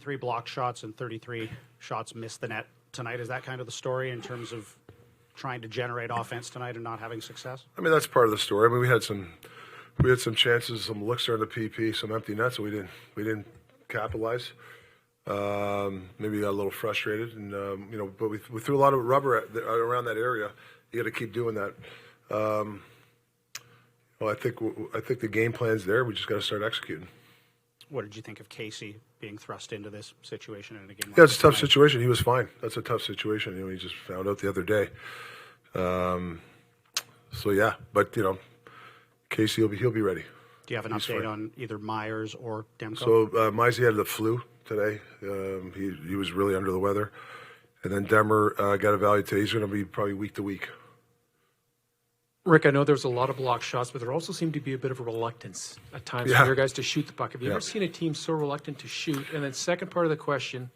33 blocked shots and 33 shots missed the net tonight. Is that kind of the story in terms of trying to generate offense tonight and not having success? I mean, that's part of the story. I mean, we had some chances, some looks during the PP, some empty nets, so we didn't capitalize. Maybe got a little frustrated, and but we threw a lot of rubber around that area. You got to keep doing that. Well, I think the game plan's there. We just got to start executing. What did you think of Casey being thrust into this situation in a game? Yeah, it's a tough situation. He was fine. That's a tough situation. He just found out the other day. So yeah, but Casey he'll be ready. Do you have an update on either Myers or Demko? So Mizey had the flu today. He was really under the weather, and then Demmer got evaluated today. He's going to be probably week to week. Rick, I know there's a lot of blocked shots, but there also seemed to be a bit of a relucance at times for your guys to shoot the puck. Have you ever seen a team so reluctant to shoot? And then second part of the question,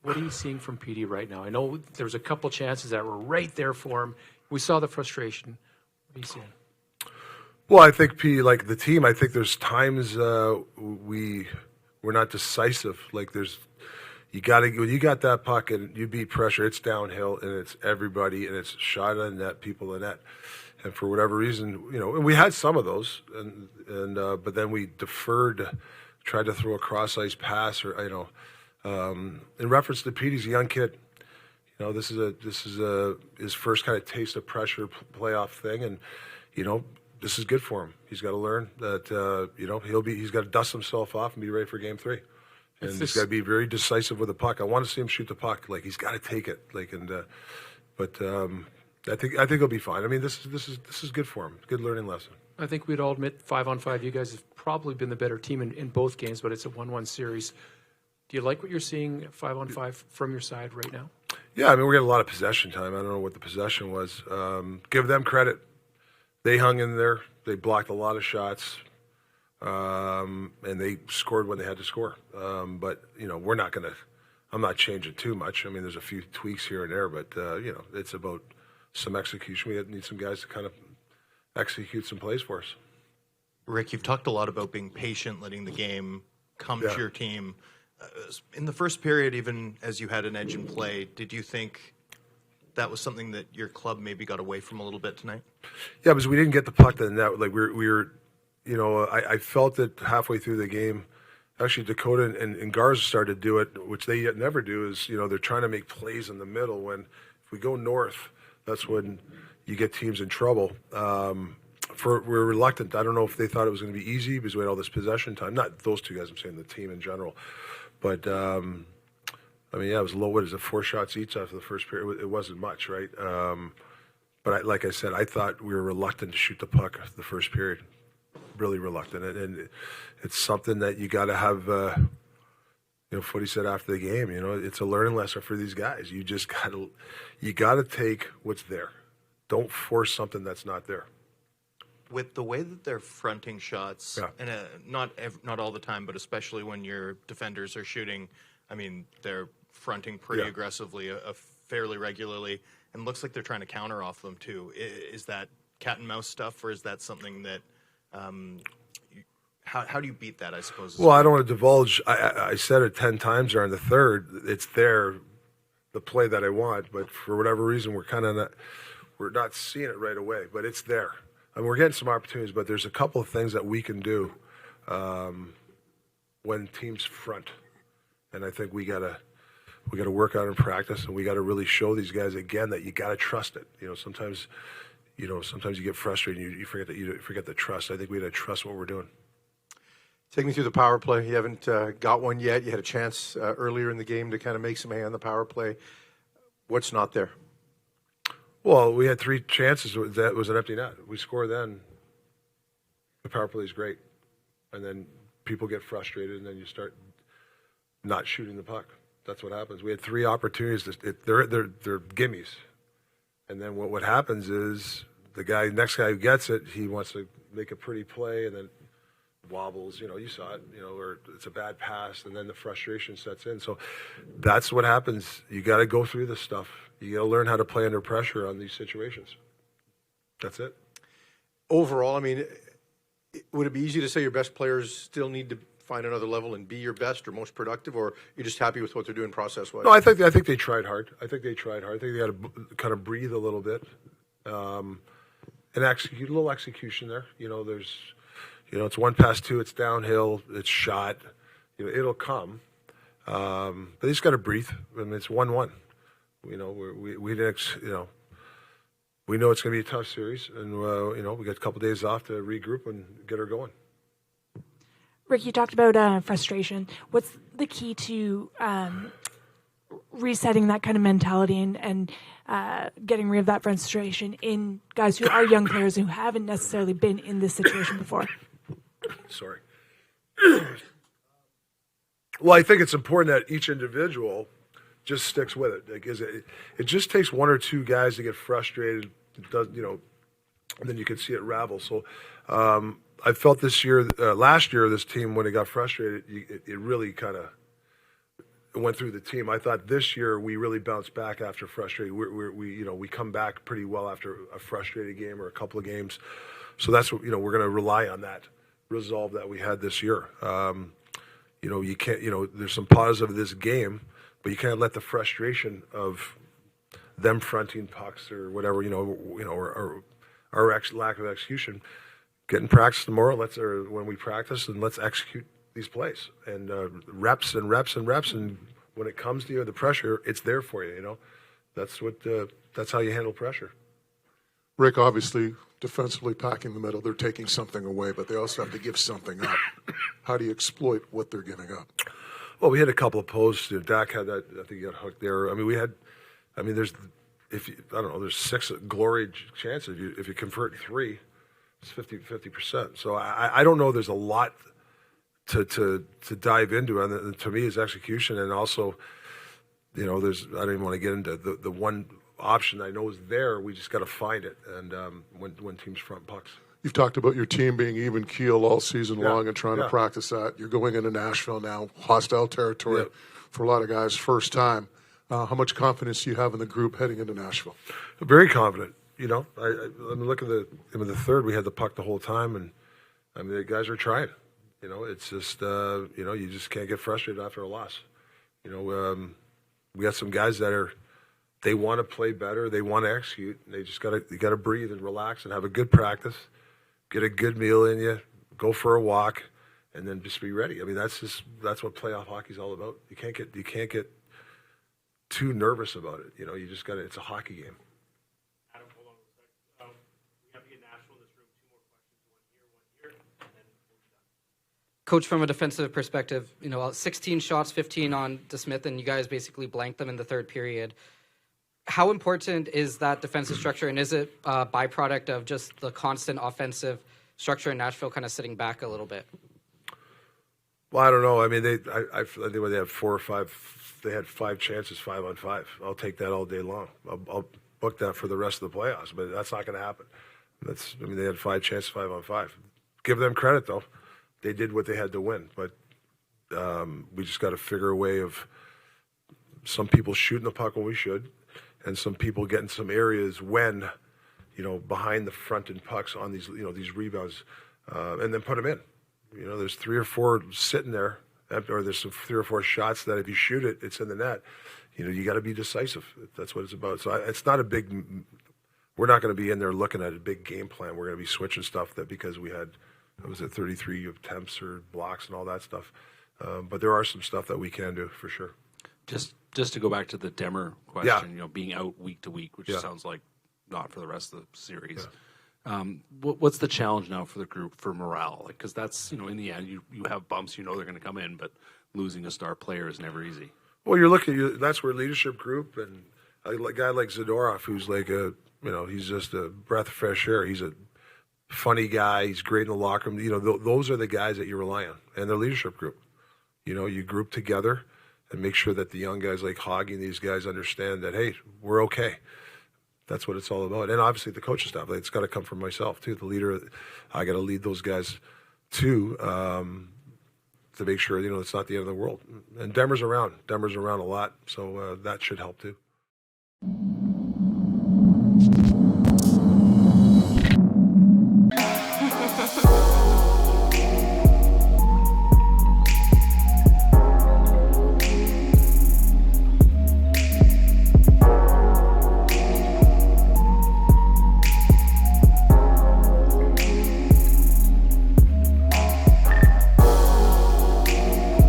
what are you seeing from PD right now? I know there was a couple chances that were right there for him. We saw the frustration. What are you seeing? Well, I think like the team, I think there's times we're not decisive. Like when you got that puck and you beat pressure, it's downhill and it's everybody and it's shot on net, people in net. And for whatever reason, and we had some of those, but then we deferred, tried to throw a cross ice pass, or in reference to Petey's a young kid. This is his first kind of taste of pressure playoff thing, and this is good for him. He's got to learn that he's got to dust himself off and be ready for Game 3, and he's got to be very decisive with the puck. I want to see him shoot the puck, like he's got to take it, I think he'll be fine. I mean, this is good for him. Good learning lesson. I think we'd all admit 5-on-5, you guys have probably been the better team in both games, but it's a 1-1 series. Do you like what you're seeing 5-on-5 from your side right now? Yeah, I mean, we're getting a lot of possession time. I don't know what the possession was. Give them credit. They hung in there. They blocked a lot of shots, and they scored when they had to score. But we're not going to. I'm not changing too much. I mean, there's a few tweaks here and there, but it's about some execution. We need some guys to kind of execute some plays for us. Rick, you've talked a lot about being patient, letting the game come to your team. In the first period, even as you had an edge in play, did you think that was something that your club maybe got away from a little bit tonight? Yeah, because we didn't get the puck to the net. Like we were I felt it halfway through the game. Actually, Dakota and Garza started to do it, which they yet never do, is, they're trying to make plays in the middle. When if we go north, that's when you get teams in trouble. We're reluctant. I don't know if they thought it was going to be easy because we had all this possession time. Not those two guys, I'm saying the team in general. But, it was low. What is it, 4 shots each after the first period? It wasn't much, right? But like I said, I thought we were reluctant to shoot the puck the first period. Really reluctant. And it's something that you got to have, Footy said after the game, it's a learning lesson for these guys. You just got to take what's there. Don't force something that's not there. With the way that they're fronting shots, and not all the time, but especially when your defenders are shooting, I mean, they're fronting pretty aggressively, fairly regularly, and looks like they're trying to counter off them too. Is that cat and mouse stuff, or is that something that how do you beat that, I suppose? Well, I don't want to divulge. I said it 10 times during the third. It's there, the play that I want, but for whatever reason, we're not seeing it right away. But it's there. I mean, we're getting some opportunities, but there's a couple of things that we can do when teams front, and I think we gotta work on it in practice, and we got to really show these guys again that you got to trust it. Sometimes you get frustrated and you forget the trust. I think we got to trust what we're doing. Take me through the power play. You haven't got one yet. You had a chance earlier in the game to kind of make some hay on the power play. What's not there? Well, we had 3 chances. That was an empty net. We score then. The power play is great. And then people get frustrated, and then you start not shooting the puck. That's what happens. We had 3 opportunities. They're gimmies. And then what happens is the next guy who gets it, he wants to make a pretty play, and then wobbles, you saw it, or it's a bad pass, and then the frustration sets in. So that's what happens. You got to go through this stuff. You got to learn how to play under pressure on these situations. That's it. Overall, I mean, would it be easy to say your best players still need to find another level and be your best or most productive, or you're just happy with what they're doing process-wise? No, I think they tried hard. I think they got to kind of breathe a little bit, and execute a little execution there. There's, it's 1 past 2, it's downhill, it's shot. It'll come, but they just got to breathe. I mean, it's 1-1. We didn't. We know it's going to be a tough series, and we got a couple days off to regroup and get her going. Rick, you talked about frustration. What's the key to resetting that kind of mentality and getting rid of that frustration in guys who are young players who haven't necessarily been in this situation before? Sorry. Well, I think it's important that each individual just sticks with it. Like, it just takes 1 or 2 guys to get frustrated. It does, and then you can see it ravel. So I felt last year, this team, when it got frustrated, it really kind of went through the team. I thought this year we really bounced back after frustrated. We come back pretty well after a frustrated game or a couple of games. So that's what, we're going to rely on that resolve that we had this year. You can't, there's some positives of this game, but you can't let the frustration of them fronting pucks or whatever, or our lack of execution get in practice tomorrow. Or when we practice, and let's execute these plays and reps and reps and reps. And when it comes to the pressure, it's there for you. That's how you handle pressure. Rick, obviously, defensively packing the middle, they're taking something away, but they also have to give something up. How do you exploit what they're giving up? Well, we had a couple of posts. Dak had that. I think he got hooked there. I mean, there's 6 glory chances. If you convert 3, it's 50%. So I don't know. There's a lot to dive into, and to me, is execution, and also, I don't even want to get into the one option I know is there. We just got to find it, and when teams front pucks. You've talked about your team being even keel all season long and trying to practice that. You're going into Nashville now, hostile territory for a lot of guys, first time. How much confidence do you have in the group heading into Nashville? Very confident. I mean, look at the third. We had the puck the whole time, and I mean, the guys are trying. It's just you just can't get frustrated after a loss. We got some guys that they want to play better, they want to execute. And they just got to breathe and relax and have a good practice. Get a good meal in you, go for a walk, and then just be ready. I mean, that's what playoff hockey's all about. You can't get too nervous about it. You just got to. It's a hockey game. Adam, hold on a second. We have to get Nashville in this room. 2 more questions. One here, and then we'll be done. Coach, from a defensive perspective, 16 shots, 15 on DeSmith, and you guys basically blanked them in the third period. How important is that defensive structure, and is it a byproduct of just the constant offensive structure in Nashville kind of sitting back a little bit? Well, I don't know. I mean, I think when they have 4 or 5, they had 5 chances, 5 on 5. I'll take that all day long. I'll book that for the rest of the playoffs, but that's not going to happen. They had 5 chances, 5 on 5. Give them credit, though. They did what they had to win, but we just got to figure a way of some people shooting the puck when we should, and some people getting some areas when, behind the front and pucks on these, these rebounds, and then put them in. There's 3 or 4 sitting there, or there's some 3 or 4 shots that if you shoot it, it's in the net. You got to be decisive. That's what it's about. So it's not a big. We're not going to be in there looking at a big game plan. We're going to be switching stuff because we had, 33 attempts or blocks and all that stuff. But there are some stuff that we can do for sure. Just to go back to the Demmer question, being out week to week, which sounds like not for the rest of the series. Yeah. What's the challenge now for the group for morale? Because that's, in the end, you have bumps, they're going to come in, but losing a star player is never easy. Well, that's where leadership group and a guy like Zadorov, who's like he's just a breath of fresh air. He's a funny guy. He's great in the locker room. Those are the guys that you rely on, and their leadership group. You group together and make sure that the young guys like Hoggy and these guys understand that, hey, we're okay. That's what it's all about. And obviously the coaching staff, it's got to come from myself too. The leader, I got to lead those guys too, to make sure, it's not the end of the world. And Demmer's around a lot, so that should help too.